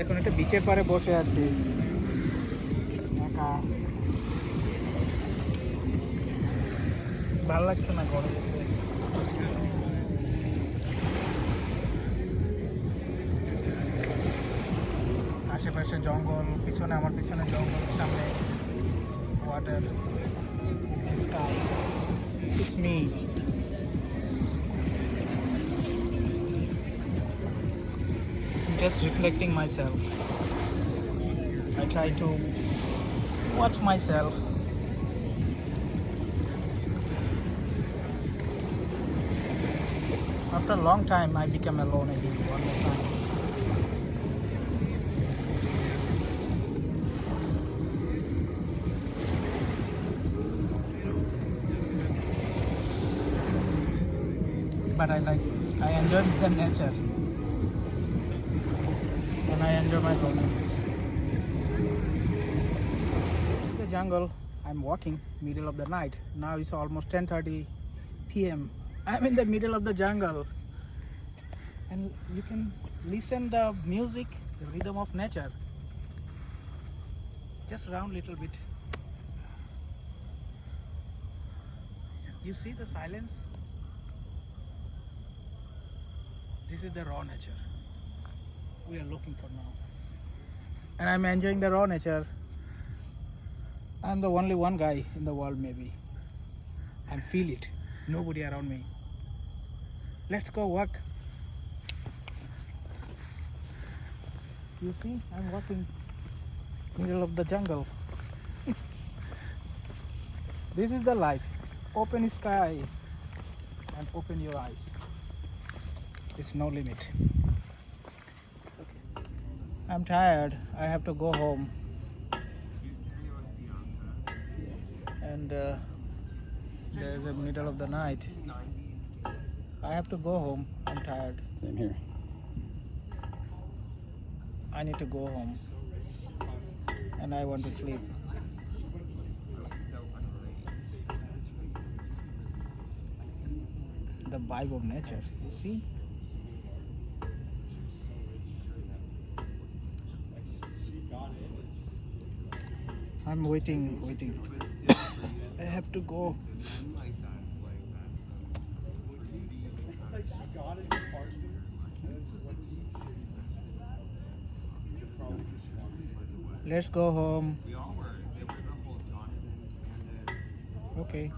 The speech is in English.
এখন একটা বিচের পাড়ে বসে আছি একা, ভালো লাগছে না ঘরে যেতে। আশেপাশে জঙ্গল, পিছনে আমার পিছনে জঙ্গল, সামনে water, sky, it's me. Just reflecting myself. I try to watch myself. After a long time, I became alone again one more time. But I enjoy the nature and I enjoy my loneliness. The jungle, I'm walking middle of the night. Now it's almost 10:30 p.m. I'm in the middle of the jungle and you can listen the music, the rhythm of nature. Just round little bit. You see the silence? This is the raw nature we are looking for now. And I'm enjoying the raw nature. I'm the only one guy in the world maybe. I feel it. Nobody around me. Let's go walk. You see, I'm walking middle of the jungle. This is the life. Open sky and open your eyes. There's no limit. I'm tired. I have to go home. And there's the middle of the night. I have to go home. I'm tired. Same here. I need to go home. And I want to sleep. The vibe of nature, you see? I'm waiting. I have to go. Let's go home. Okay.